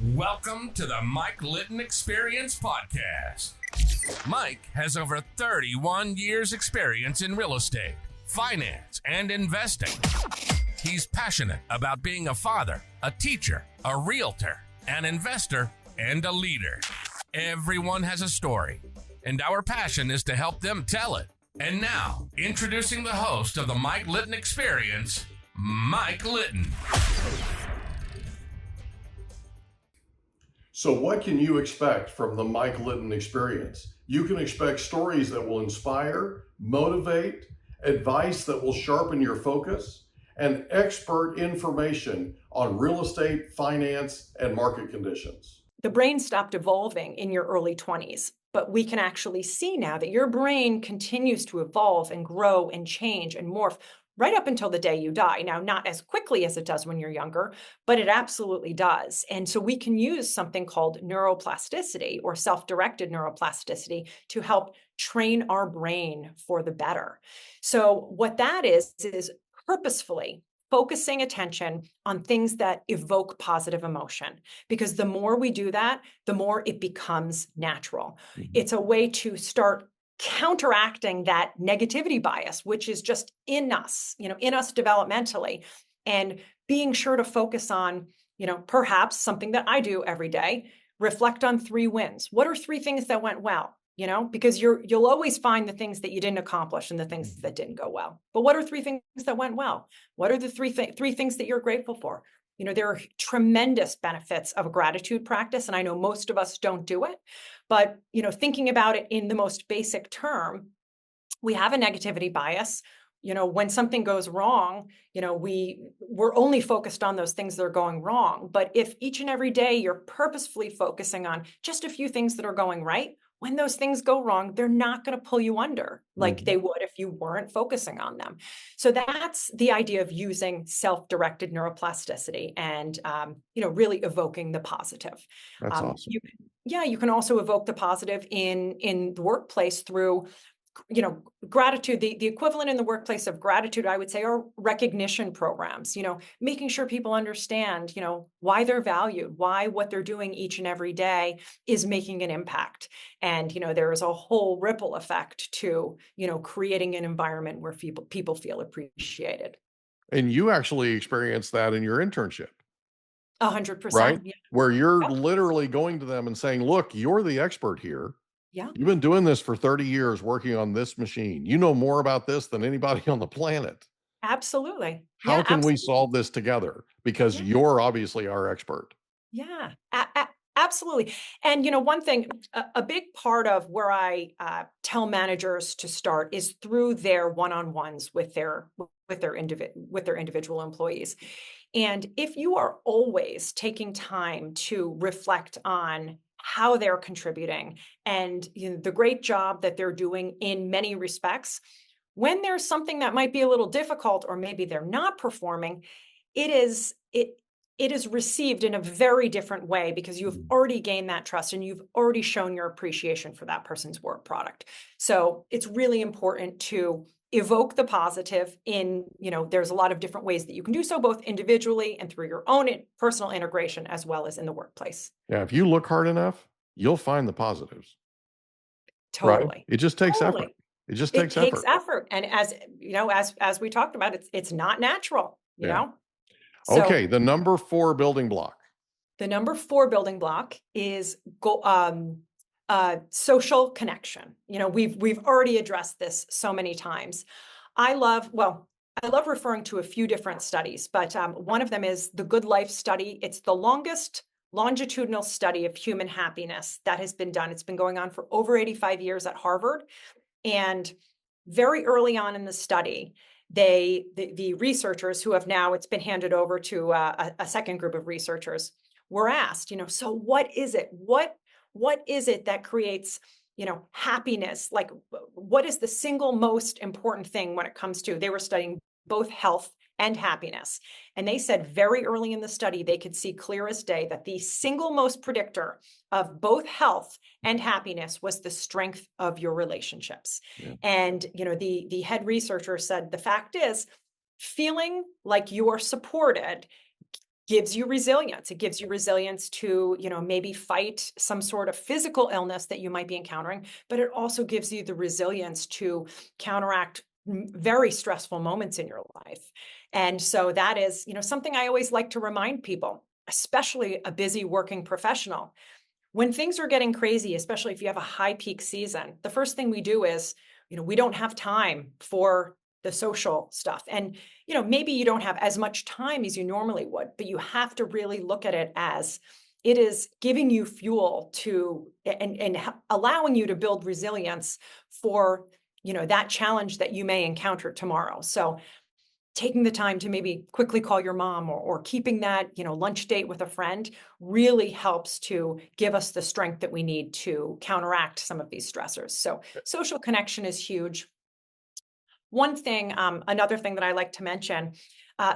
Welcome to the Mike Litton Experience podcast. Mike has over 31 years experience in real estate, finance, and investing. He's passionate about being a father, a teacher, a realtor, an investor, and a leader. Everyone has a story, and our passion is to help them tell it. And now, introducing the host of the Mike Litton Experience, Mike Litton. So what can you expect from the Mike Litton Experience? You can expect stories that will inspire, motivate, advice that will sharpen your focus, and expert information on real estate, finance, and market conditions. The brain stopped evolving in your early 20s, but we can actually see now that your brain continues to evolve and grow and change and morph right up until the day you die. Now, not as quickly as it does when you're younger, but it absolutely does. And so we can use something called neuroplasticity or self-directed neuroplasticity to help train our brain for the better. So what that is purposefully focusing attention on things that evoke positive emotion, because the more we do that, the more it becomes natural. It's a way to start counteracting that negativity bias, which is just in us, in us developmentally, and being sure to focus on, perhaps something that I do every day, reflect on 3 wins. What are 3 things that went well? Because you'll always find the things that you didn't accomplish and the things that didn't go well. But what are 3 things that went well? What are the 3 things that you're grateful for? There are tremendous benefits of a gratitude practice, and I know most of us don't do it. But, thinking about it in the most basic term, we have a negativity bias. When something goes wrong, we're only focused on those things that are going wrong. But if each and every day you're purposefully focusing on just a few things that are going right, when those things go wrong, they're not going to pull you under like they would if you weren't focusing on them. So that's the idea of using self-directed neuroplasticity and, really evoking the positive. That's awesome. You can also evoke the positive in the workplace through gratitude. The equivalent in the workplace of gratitude, I would say, are recognition programs, making sure people understand, why they're valued, why what they're doing each and every day is making an impact. And, there is a whole ripple effect to, creating an environment where people feel appreciated. And you actually experienced that in your internship. 100%. Right? Yeah. Where you're literally going to them and saying, look, you're the expert here. Yeah. You've been doing this for 30 years working on this machine. You know more about this than anybody on the planet. Absolutely. How can we solve this together? Because you're obviously our expert. Yeah, absolutely. And, one thing, a big part of where I tell managers to start is through their one-on-ones with their individual employees. And if you are always taking time to reflect on how they're contributing and the great job that they're doing in many respects, when there's something that might be a little difficult or maybe they're not performing, it is received in a very different way because you've already gained that trust and you've already shown your appreciation for that person's work product. So it's really important to evoke the positive in, there's a lot of different ways that you can do so, both individually and through your own personal integration, as well as in the workplace. Yeah. If you look hard enough, you'll find the positives. Totally. Right? It just takes effort. It just takes effort. And as we talked about, it's not natural, you know? So, okay. The number 4 building block. The number 4 building block is social connection. We've already addressed this so many times. I love referring to a few different studies, but one of them is the Good Life study. It's the longest longitudinal study of human happiness that has been done. It's been going on for over 85 years at Harvard. And very early on in the study, the researchers who have now, it's been handed over to a second group of researchers, were asked, so what is it? What is it that creates, happiness? Like, what is the single most important thing when it comes to, they were studying both health and happiness. And they said very early in the study, they could see clear as day that the single most predictor of both health and happiness was the strength of your relationships. Yeah. And, the head researcher said, the fact is, feeling like you are supported gives you resilience. It gives you resilience to, maybe fight some sort of physical illness that you might be encountering, but it also gives you the resilience to counteract very stressful moments in your life. And so that is, something I always like to remind people, especially a busy working professional. When things are getting crazy, especially if you have a high peak season, the first thing we do is, we don't have time for the social stuff. And, maybe you don't have as much time as you normally would, but you have to really look at it as it is giving you fuel to and allowing you to build resilience for, that challenge that you may encounter tomorrow. So taking the time to maybe quickly call your mom or keeping that, lunch date with a friend really helps to give us the strength that we need to counteract some of these stressors. So social connection is huge. One thing, another thing that I like to mention,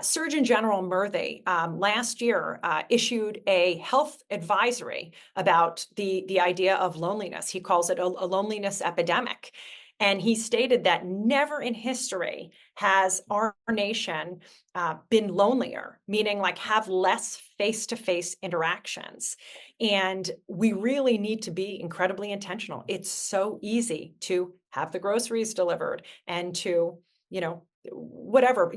Surgeon General Murthy last year issued a health advisory about the idea of loneliness. He calls it a loneliness epidemic. And he stated that never in history has our nation been lonelier, meaning like have less face-to-face interactions. And we really need to be incredibly intentional. It's so easy to have the groceries delivered and to, whatever,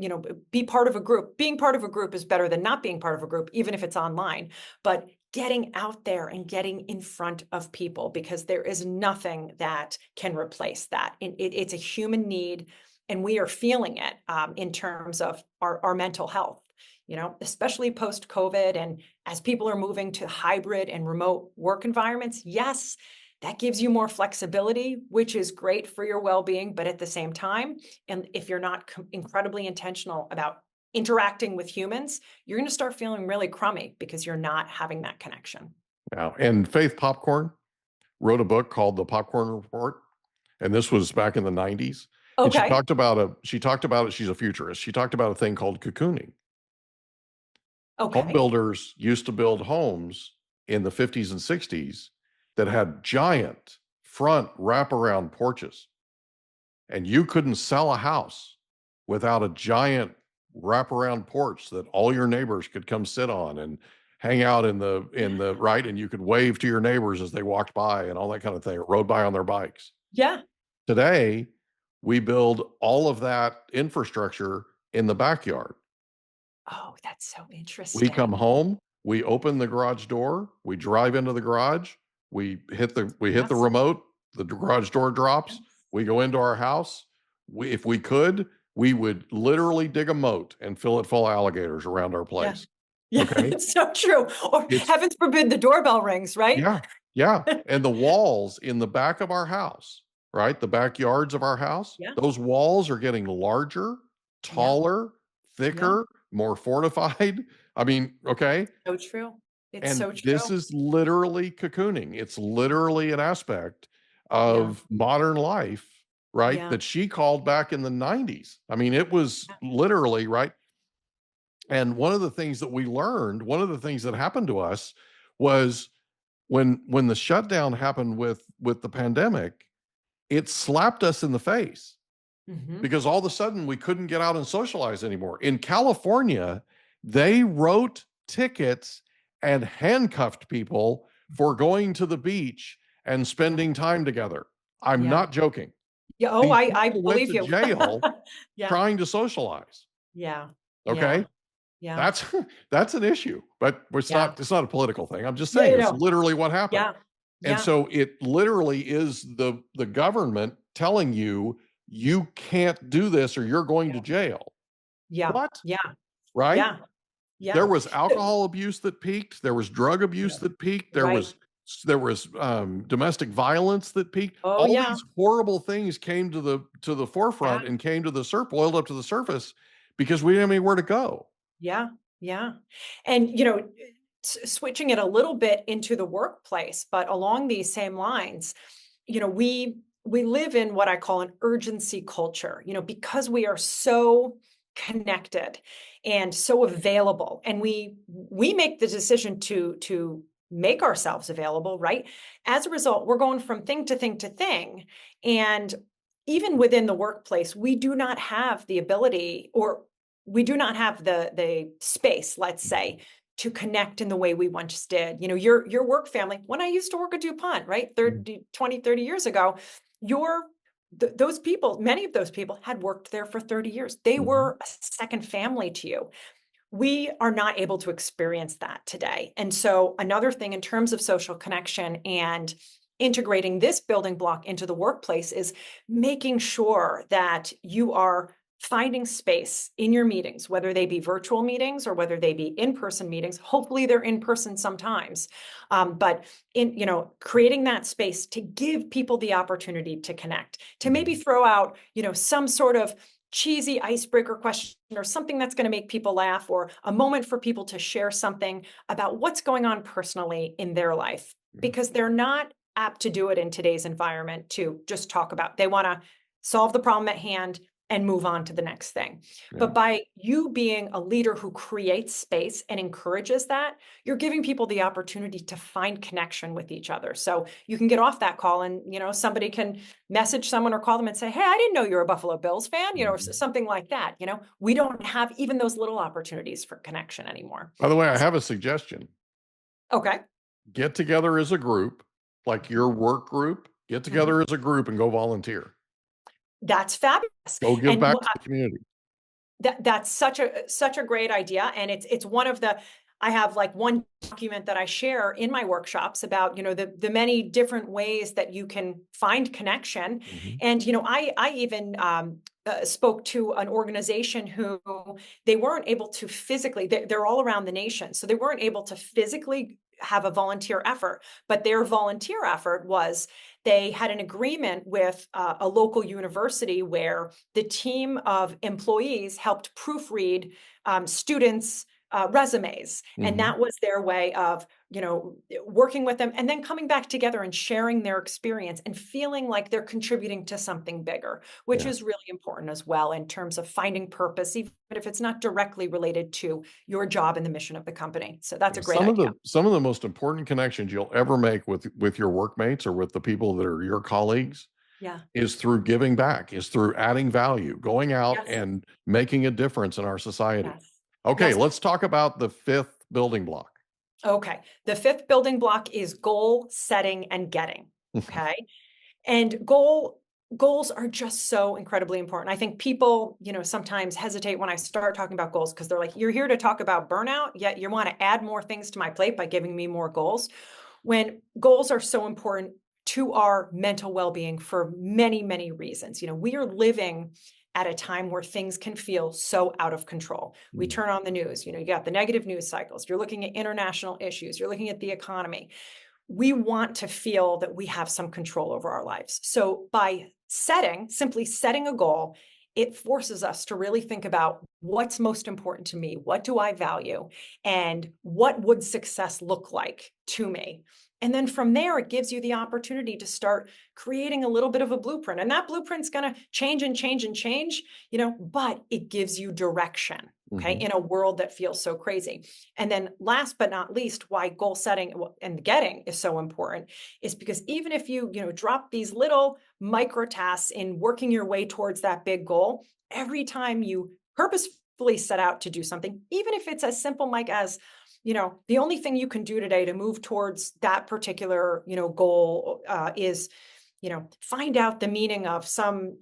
be part of a group. Being part of a group is better than not being part of a group, even if it's online. But getting out there and getting in front of people, because there is nothing that can replace that. It's a human need, and we are feeling it in terms of our mental health, especially post-COVID. And as people are moving to hybrid and remote work environments, yes, that gives you more flexibility, which is great for your well-being. But at the same time, and if you're not incredibly intentional about interacting with humans, you're going to start feeling really crummy because you're not having that connection. Yeah. And Faith Popcorn wrote a book called The Popcorn Report. And this was back in the 90s. And Okay. she talked about it. She's a futurist. She talked about a thing called cocooning. Okay. Home builders used to build homes in the 50s and 60s that had giant front wraparound porches. And you couldn't sell a house without a giant wraparound porch that all your neighbors could come sit on and hang out in the right, and you could wave to your neighbors as they walked by and all that kind of thing, or rode by on their bikes. Yeah. Today, we build all of that infrastructure in the backyard. Oh, that's so We interesting. come home, we open the garage door, we drive into the garage, we hit the Yes. remote, the garage door drops, Yes. we go into our house. If we could, we would literally dig a moat and fill it full of alligators around our place. Yeah, Okay? it's so true. Or heavens forbid the doorbell rings, right? Yeah, yeah. And the walls in the back of our house, right? The backyards of our house, Yeah. those walls are getting larger, taller, thicker, more fortified. I mean, okay? So true. It's And so true. this is literally cocooning. It's literally an aspect of modern life, right? Yeah. That she called back in the 90s. I mean, it was literally, right? And one of the things that we learned, one of the things that happened to us was when the shutdown happened with the pandemic, it slapped us in the face Mhm. because all of a sudden we couldn't get out and socialize anymore. In California, they wrote tickets and handcuffed people for going to the beach and spending time together. I'm Yeah. not joking. Yeah. Oh, These I people went believe to you. jail Yeah. trying to socialize. Yeah. Okay. Yeah. That's an issue, but it's Yeah. not a political thing. I'm just Yeah, saying you it's know. literally what happened. Yeah. And Yeah. so it literally is the government telling you you can't do this or you're going to jail. Yeah. What? Yeah. Right? Yeah. Yeah. There was alcohol abuse that peaked. There was drug abuse that peaked. There Right. was domestic violence that peaked. Oh, All yeah. these horrible things came to the forefront and came to the boiled up to the surface because we didn't have anywhere to go. Yeah. Yeah. And, switching it a little bit into the workplace, but along these same lines, we live in what I call an urgency culture, because we are so connected and so available, and we make the decision to make ourselves available, right? As a result, we're going from thing to thing to thing. And even within the workplace, we do not have the ability, or we do not have the space, let's say, to connect in the way we once did. You know, your work family, when I used to work at DuPont, right, 20, 30 years ago, those people, many of those people had worked there for 30 years. They were a second family to you. We are not able to experience that today. And so another thing in terms of social connection and integrating this building block into the workplace is making sure that you are finding space in your meetings, whether they be virtual meetings or whether they be in-person meetings. Hopefully they're in person sometimes, but creating that space to give people the opportunity to connect, to maybe throw out, some sort of cheesy icebreaker question or something that's going to make people laugh, or a moment for people to share something about what's going on personally in their life, because they're not apt to do it in today's environment to just talk about. They want to solve the problem at hand and move on to the next thing. Yeah. But by you being a leader who creates space and encourages that, you're giving people the opportunity to find connection with each other. So you can get off that call and, somebody can message someone or call them and say, hey, I didn't know you're a Buffalo Bills fan, or something like that. We don't have even those little opportunities for connection anymore. By the way, I have a suggestion. Okay. Get together as a group, like your work group, get together as a group and go volunteer. That's fabulous. Go give back to the community. That's such a great idea. And it's one of I have like one document that I share in my workshops about, the many different ways that you can find connection. And, I even spoke to an organization who they weren't able to physically, they're all around the nation. So they weren't able to physically have a volunteer effort, but their volunteer effort was they had an agreement with a local university where the team of employees helped proofread students' resumes. And that was their way of, working with them and then coming back together and sharing their experience and feeling like they're contributing to something bigger, which is really important as well in terms of finding purpose, even if it's not directly related to your job and the mission of the company. So that's a great idea. Some of the most important connections you'll ever make with your workmates or with the people that are your colleagues is through giving back, is through adding value, going out and making a difference in our society. Okay, let's talk about the fifth building block. Okay, the fifth building block is goal setting and getting. Okay, and goals are just so incredibly important. I think people, sometimes hesitate when I start talking about goals because they're like, you're here to talk about burnout, yet you want to add more things to my plate by giving me more goals. When goals are so important to our mental well-being for many, many reasons. We are living at a time where things can feel so out of control. We turn on the news, you got the negative news cycles. You're looking at international issues. You're looking at the economy. We want to feel that we have some control over our lives. So by simply setting a goal, it forces us to really think about what's most important to me. What do I value? And what would success look like to me? And then from there, it gives you the opportunity to start creating a little bit of a blueprint. And that blueprint's going to change and change and change, but it gives you direction, okay, in a world that feels so crazy. And then last but not least, why goal setting and getting is so important is because even if you, drop these little micro tasks in working your way towards that big goal, every time you purposefully set out to do something, even if it's as simple, Mike, as the only thing you can do today to move towards that particular, goal is, find out the meaning of some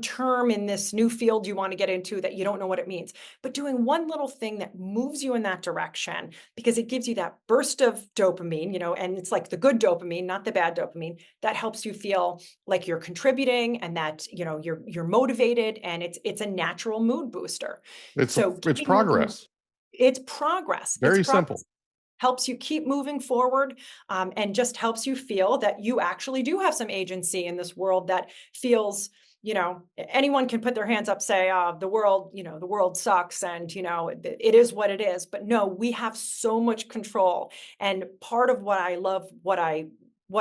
term in this new field you want to get into that you don't know what it means. But doing one little thing that moves you in that direction because it gives you that burst of dopamine, and it's like the good dopamine, not the bad dopamine, that helps you feel like you're contributing and that, you're motivated, and it's a natural mood booster. It's progress. It's progress. Very simple. Helps you keep moving forward, and just helps you feel that you actually do have some agency in this world that feels, anyone can put their hands up, say, the world sucks and, it is what it is. But no, we have so much control. And part of what I love, what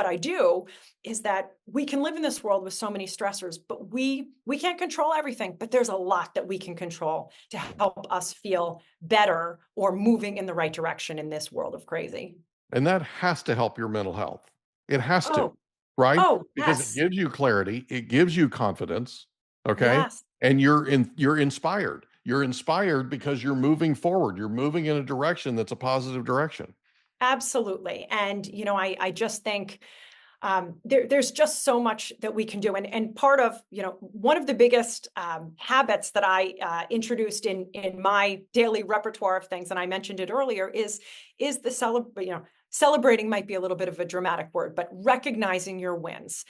I do is that we can live in this world with so many stressors, but we can't control everything, but there's a lot that we can control to help us feel better or moving in the right direction in this world of crazy. And that has to help your mental health. It has to, right? Because it gives you clarity. It gives you confidence. Okay. Yes. And you're inspired. you're inspired because you're moving forward. You're moving in a direction that's a positive direction. Absolutely. And, I just think there's just so much that we can do. And part of, one of the biggest habits that I introduced in my daily repertoire of things, and I mentioned it earlier, is celebrating might be a little bit of a dramatic word, but recognizing your wins.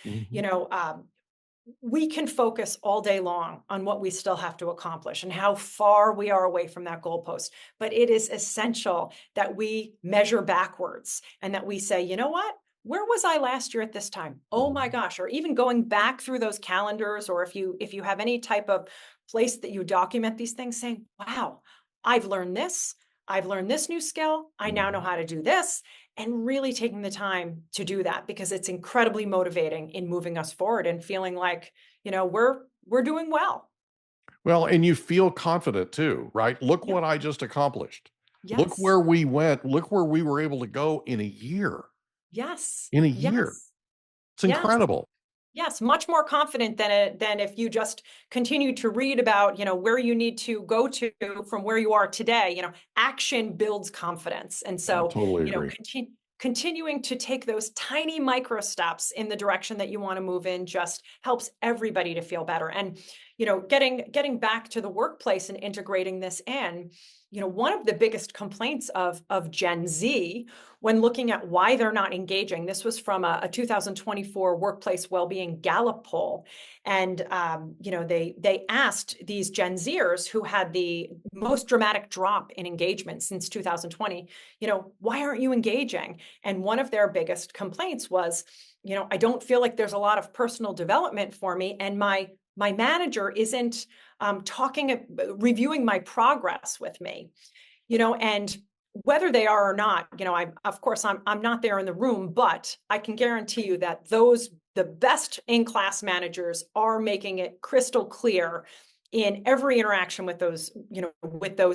We can focus all day long on what we still have to accomplish and how far we are away from that goalpost. But it is essential that we measure backwards and that we say, you know what? Where was I last year at this time? Oh my gosh. Or even going back through those calendars, or if you have any type of place that you document these things, saying, wow, I've learned this. I've learned this new skill. I now know how to do this. And really taking the time to do that, because it's incredibly motivating in moving us forward and feeling like, we're doing well. Well, and you feel confident too, right? Look Yep. what I just accomplished. Look Yes. where we went. Look where we were able to go in a year. Yes. In a year. Yes. It's Yes. incredible. Yes, much more confident than if you just continue to read about, where you need to go to from where you are today. Action builds confidence. And I so, totally agree. continuing to take those tiny micro steps in the direction that you want to move in just helps everybody to feel better. And, getting back to the workplace and integrating this in, one of the biggest complaints of Gen Z when looking at why they're not engaging, this was from a 2024 workplace well-being Gallup poll. And, they asked these Gen Zers who had the most dramatic drop in engagement since 2020, why aren't you engaging? And one of their biggest complaints was, I don't feel like there's a lot of personal development for me. And my manager isn't reviewing my progress with me, and whether they are or not, of course, I'm not there in the room, but I can guarantee you that the best in-class managers are making it crystal clear in every interaction with those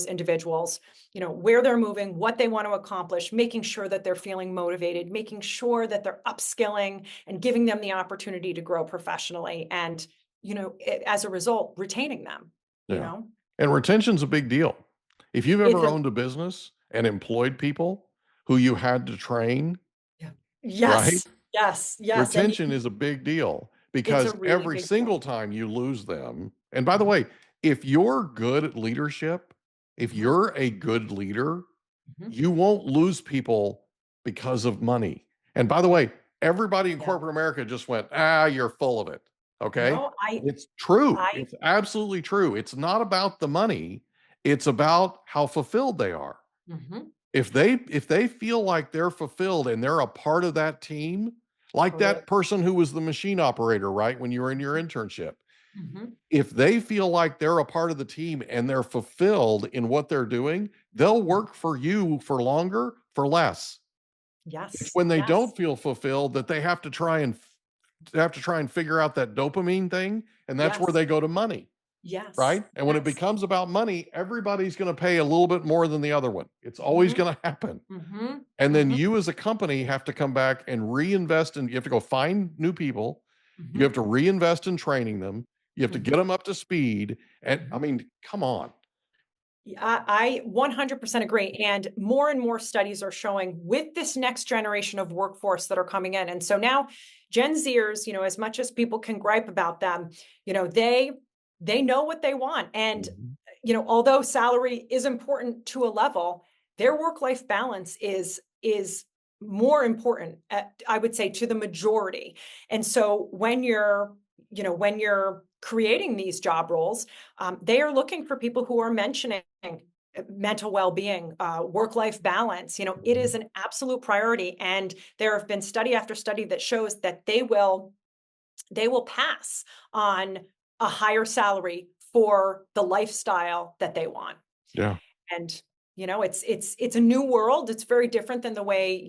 individuals, where they're moving, what they want to accomplish, making sure that they're feeling motivated, making sure that they're upskilling and giving them the opportunity to grow professionally. And, as a result, retaining them, Yeah. And retention's a big deal. If you've It's ever a owned a business and employed people who you had to train, Yeah. right? Yes, yes, yes, and Retention is a big deal it's a because really every big deal. single time you lose them, and by the way, if you're good at leadership, if Mhm, you're a good leader, mhm. you won't lose people because of money. And by the Yeah, way, everybody in yeah. corporate America just went, you're full of it. Okay. No, It's true. I It's absolutely true. It's not about the money. It's about how fulfilled they are. Mhm. If they feel like they're fulfilled and they're a part of that team, like Correct. that person who was the machine operator, right, when you were in your internship, Mhm. if they feel like they're a part of the team and they're fulfilled in what they're doing, they'll Mhm. work for you for longer, for less. It's Yes, when they yes, don't feel fulfilled that they have to try and figure out that dopamine thing, and that's where yes, they go to money. yes, Right? And when it yes. becomes about money, everybody's going to pay a little bit more than the other one. It's always Mhm, going to happen. mhm, And then mhm, you as a company have to come back and reinvest in, you have to go find new people. You mhm, have to reinvest in training them. You have to get mhm, them up to speed. And I mhm. mean, come on. I 100% agree. And more studies are showing with this next generation of workforce that are coming in. And so now Gen Zers, as much as people can gripe about them, they know what they want. And, Mhm. although salary is important to a level, their work-life balance is more important, I would say, to the majority. And so when you're creating these job roles, they are looking for people who are mentioning mental well-being, work-life balance. It is an absolute priority, and there have been study after study that shows that they will pass on a higher salary for the lifestyle that they want. Yeah. And it's a new world. It's very different than the way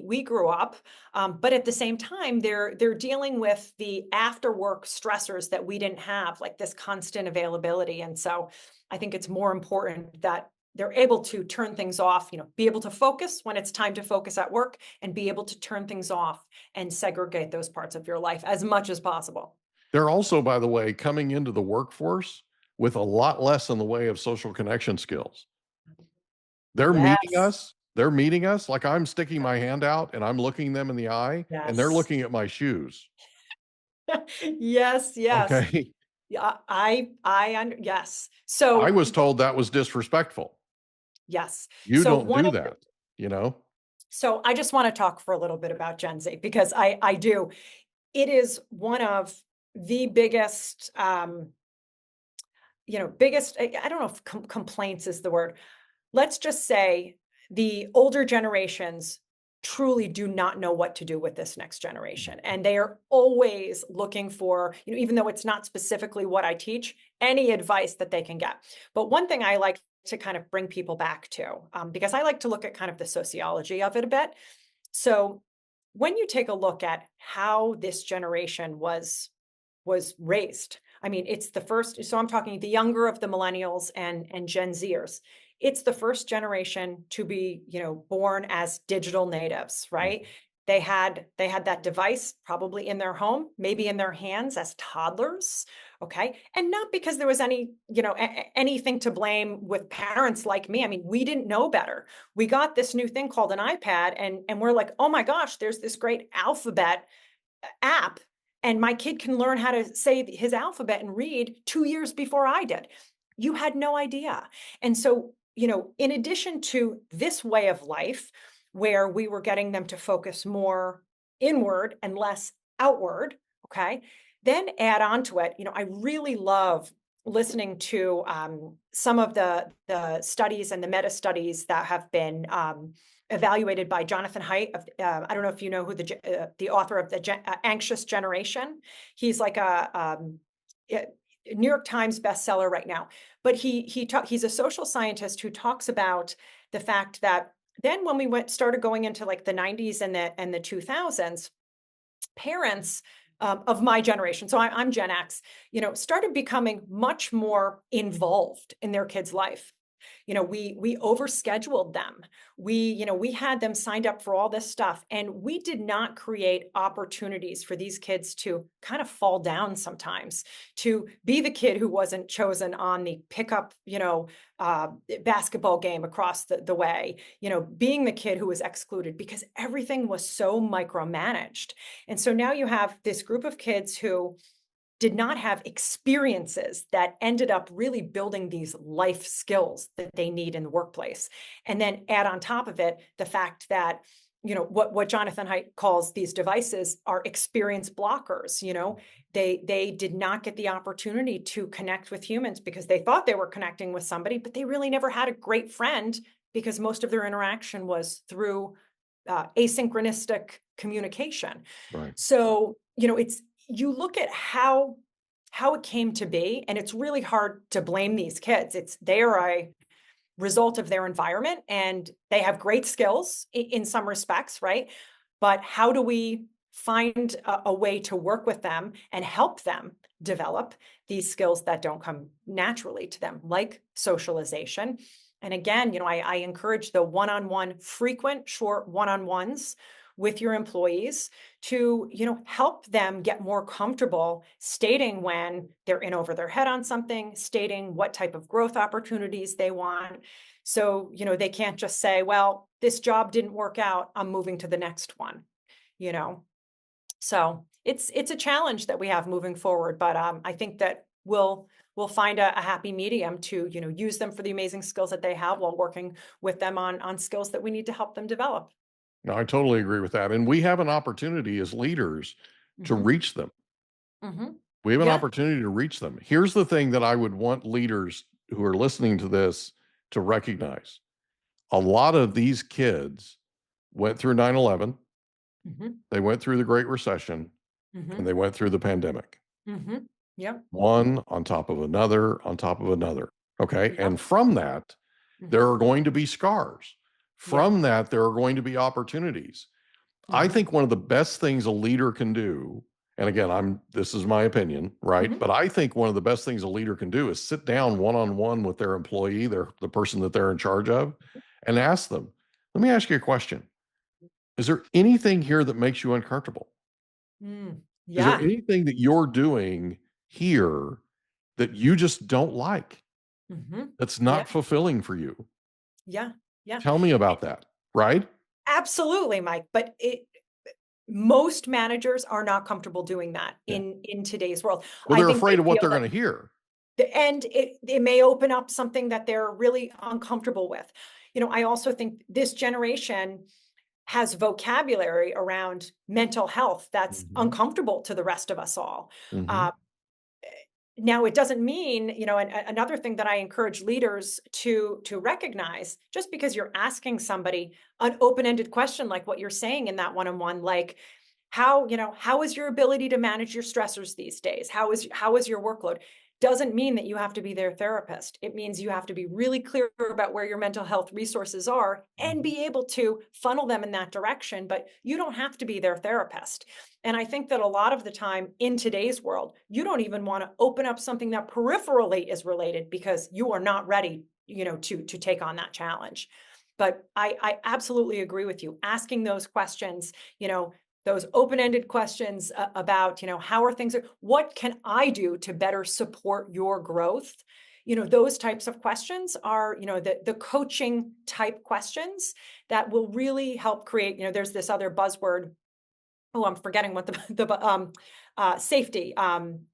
we grew up. But at the same time, they're dealing with the after work stressors that we didn't have, like this constant availability. And so I think it's more important that they're able to turn things off, be able to focus when it's time to focus at work, and be able to turn things off and segregate those parts of your life as much as possible. They're also, by the way, coming into the workforce with a lot less in the way of social connection skills. They're meeting Yes. us. They're meeting us like I'm sticking my hand out and I'm looking them in the eye and they're Yes. looking at my shoes. Yes, yes. Okay. Yeah, yes. I So, was told that was disrespectful. yes. You So don't one do of that, you know? so I just want to talk for a little bit about Gen Z because I do. It is one of the biggest biggest I don't know if complaints is the word. Let's just say the older generations truly do not know what to do with this next generation. And they are always looking for, even though it's not specifically what I teach, any advice that they can get. But one thing I like to kind of bring people back to, because I like to look at kind of the sociology of it a bit. So when you take a look at how this generation was raised. I mean, it's the first, so I'm talking the younger of the millennials and Gen Zers. It's the first generation to be, born as digital natives, right? They had that device probably in their home, maybe in their hands as toddlers, okay? And not because there was any, anything to blame with parents like me. I mean, we didn't know better. We got this new thing called an iPad and we're like, "Oh my gosh, there's this great alphabet app and my kid can learn how to say his alphabet and read 2 years before I did." You had no idea. And so, in addition to this way of life where we were getting them to focus more inward and less outward, okay? Then add on to it, I really love listening to some of the studies and the meta studies that have been evaluated by Jonathan Haidt. I don't know if you know who the author of the Anxious Generation. He's like a New York Times bestseller right now. But he's a social scientist who talks about the fact that then when we started going into like the 90s and the 2000s, parents of my generation, so I'm Gen X, started becoming much more involved in their kids' life. We overscheduled them. We had them signed up for all this stuff, and we did not create opportunities for these kids to kind of fall down sometimes, to be the kid who wasn't chosen on the pickup, basketball game across the way, being the kid who was excluded because everything was so micromanaged. And so now you have this group of kids who did not have experiences that ended up really building these life skills that they need in the workplace. And then add on top of it the fact that, what Jonathan Haidt calls these devices are experience blockers. They did not get the opportunity to connect with humans because they thought they were connecting with somebody, but they really never had a great friend because most of their interaction was through asynchronistic communication. Right. So, you look at how it came to be, and it's really hard to blame these kids. They are a result of their environment, and they have great skills in some respects, right? But how do we find a way to work with them and help them develop these skills that don't come naturally to them, like socialization? And again, I encourage the one-on-one, frequent, short one-on-ones with your employees to, help them get more comfortable stating when they're in over their head on something, stating what type of growth opportunities they want. So, they can't just say, "Well, this job didn't work out, I'm moving to the next one," So it's a challenge that we have moving forward, but I think that we'll find a happy medium to, use them for the amazing skills that they have while working with them on skills that we need to help them develop. No, I totally agree with that. And we have an opportunity as leaders to Mhm. reach them. Mhm. We have an Yeah. opportunity to reach them. Here's the thing that I would want leaders who are listening to this to recognize. A lot of these kids went through 9/11, Mhm. they went through the Great Recession, and Mhm. they went through the pandemic. Mhm. Yep. One on top of another, on top of another. Okay. Yep. And from that, there Mhm. are going to be scars. Yep. From that, there are going to be opportunities. I Mhm. think one of the best things a leader can do, and again, this is my opinion, right? Mhm. But I think one of the best things a leader can do is sit down one-on-one with their employee, the person that they're in charge of, and ask them, let me ask you a question. Is there anything here that makes you uncomfortable? Is there Yeah. anything that you're doing here that you just don't like. Mm-hmm. That's Yeah. not fulfilling for you. Yeah. Yeah. Tell me about that, right? Absolutely, Mike. But most managers are not comfortable doing that Yeah. in today's world. Well, I they're think afraid they of what feel they're that going to hear. and it may open up something that they're really uncomfortable with. I also think this generation has vocabulary around mental health that's Mhm. uncomfortable to the rest of us all. Mhm. Uh, Now, it doesn't mean, and another thing that I encourage leaders to recognize, just because you're asking somebody an open-ended question like what you're saying in that one-on-one, like how is your ability to manage your stressors these days? How is your workload? Doesn't mean that you have to be their therapist. It means you have to be really clear about where your mental health resources are and Mhm. be able to funnel them in that direction, but you don't have to be their therapist. And I think that a lot of the time in today's world, you don't even want to open up something that peripherally is related because you are not ready, to take on that challenge. But I absolutely agree with you. Asking those questions, those open-ended questions about, how are things, what can I do to better support your growth? Those types of questions are, the coaching type questions that will really help create, there's this other buzzword. Oh, I'm forgetting what safety, um,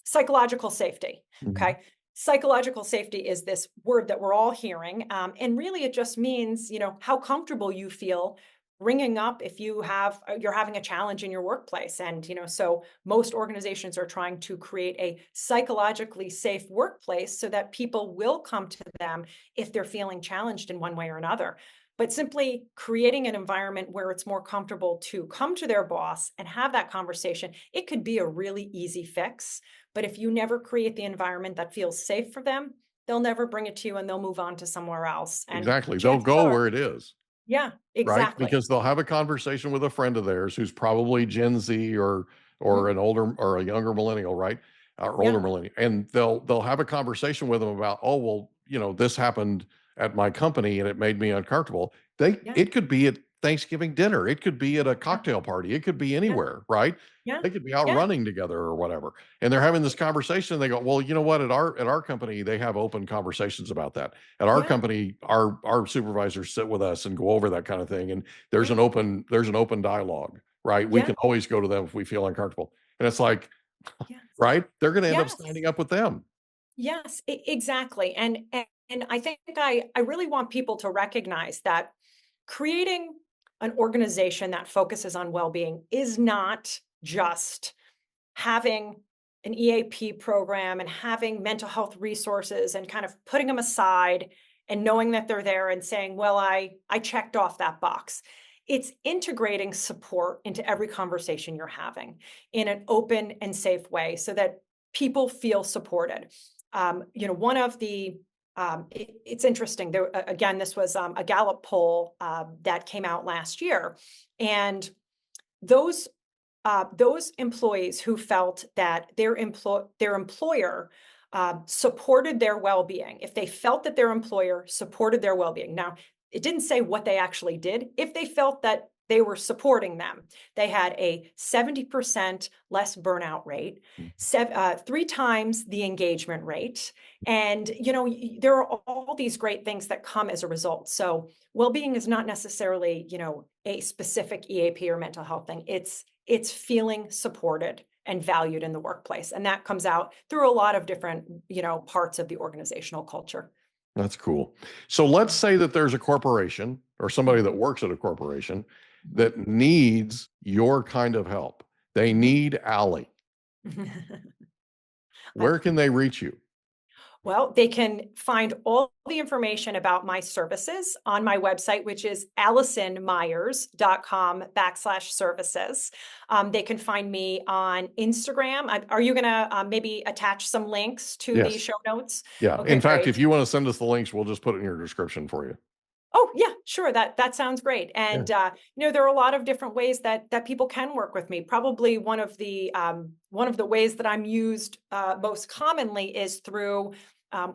psychological safety. Mhm. Okay. Psychological safety is this word that we're all hearing. And really it just means, how comfortable you feel bringing up if you're having a challenge in your workplace. And, so most organizations are trying to create a psychologically safe workplace so that people will come to them if they're feeling challenged in one way or another. But simply creating an environment where it's more comfortable to come to their boss and have that conversation, it could be a really easy fix. But if you never create the environment that feels safe for them, they'll never bring it to you and they'll move on to somewhere else. And Exactly. They'll chances go are, where it is, yeah, right? exactly. Because they'll have a conversation with a friend of theirs who's probably Gen Z or Mhm. an older or a younger millennial, right? Or older Yeah, millennial. And they'll have a conversation with them about, oh, well, this happened at my company and it made me uncomfortable. yeah, It could be at Thanksgiving dinner, it could be at a yeah, cocktail party, it could be yeah, anywhere, right? yeah, They could be out yeah, running together or whatever. And they're having this conversation. They go, well, you know what? At our company, they have open conversations about that. At our yeah, company, our supervisors sit with us and go over that kind of thing. And yeah, there's an open dialogue, right? We yeah, can always go to them if we feel uncomfortable. And it's like, yes, right? They're going to end up yes. standing up with them. Yes, exactly. And I think I really want people to recognize that creating an organization that focuses on well-being is not just having an EAP program and having mental health resources and kind of putting them aside and knowing that they're there and saying, well, I checked off that box. It's integrating support into every conversation you're having in an open and safe way so that people feel supported. One of the it's interesting. There again, this was a Gallup poll that came out last year, and those those employees who felt that their employer supported their well-being, if they felt that their employer supported their well-being. Now, it didn't say what they actually did. If they felt that they were supporting them, they had a 70% less burnout rate, 3 times the engagement rate. And, there are all these great things that come as a result. So well-being is not necessarily, a specific EAP or mental health thing. It's feeling supported and valued in the workplace. And that comes out through a lot of different, parts of the organizational culture. That's cool. So let's Yeah. say that there's a corporation or somebody that Mhm. works at a corporation Mhm. that needs your kind of help. They Mhm. need Allie. I Where can they reach you? Well, they can find all the information about my services on my website, which is allisonmeyers.com/services. They can find me on Instagram. Are you going to maybe attach some links to the Yes. show notes? Yeah. Okay, In fact, if great. you want to send us the links, we'll just put it in your description for you. Oh, yeah, sure. That sounds great. Yeah. And there are a lot of different ways that people can work with me. Probably one of the ways that I'm used most commonly is through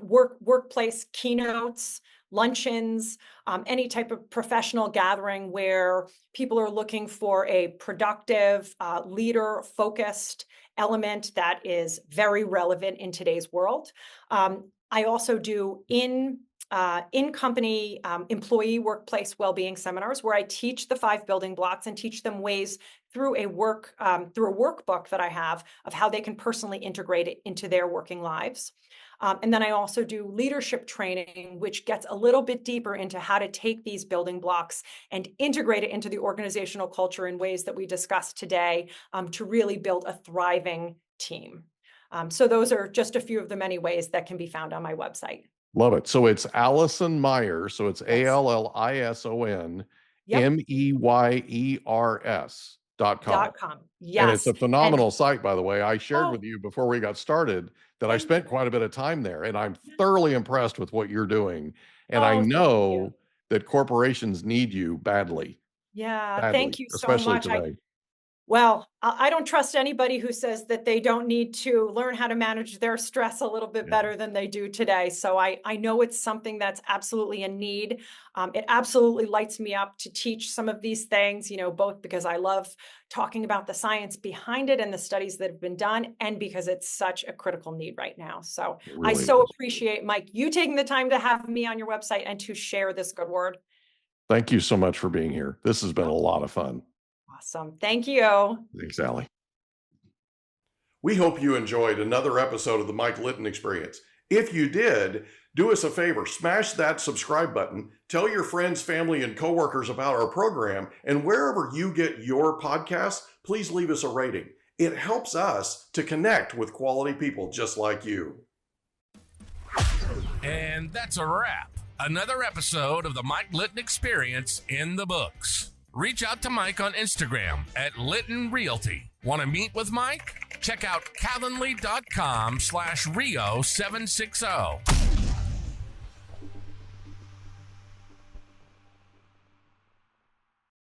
workplace keynotes, luncheons, any type of professional gathering where people are looking for a productive, leader-focused element that is very relevant in today's world. I also do in-company employee workplace well-being seminars where I teach the 5 building blocks and teach them ways through a workbook that I have of how they can personally integrate it into their working lives. And then I also do leadership training, which gets a little bit deeper into how to take these building blocks and integrate it into the organizational culture in ways that we discussed today to really build a thriving team. So those are just a few of the many ways that can be found on my website. Love it. So it's Allison Meyers. So it's Yes. ALLISON Yep. MEYERS.com. .com. And it's Yes. a phenomenal site, by the way. I shared Oh, with you before we got started that I thank spent you. quite a bit of time there, and I'm thoroughly impressed with what you're doing. And I Oh, thank you. know that corporations need you badly, Yeah, thank you so especially much. today. Well, I don't trust anybody who says that they don't need to learn how to manage their stress a little bit Yeah. better than they do today. So I know it's something that's absolutely a need. It absolutely lights me up to teach some of these things, both because I love talking about the science behind it and the studies that have been done, and because it's such a critical need right now. So It I really so is. appreciate, Mike, you taking the time to have me on your website and to share this good word. Thank you so much for being here. This has been a lot of fun. Awesome. Thank you. Thanks, Allie. We hope you enjoyed another episode of the Mike Litton Experience. If you did, do us a favor, smash that subscribe button, tell your friends, family, and coworkers about our program, and wherever you get your podcasts, please leave us a rating. It helps us to connect with quality people just like you. And that's a wrap. Another episode of the Mike Litton Experience in the books. Reach out to Mike on Instagram at Litton Realty. Want to meet with Mike? Check out calendly.com/Rio760.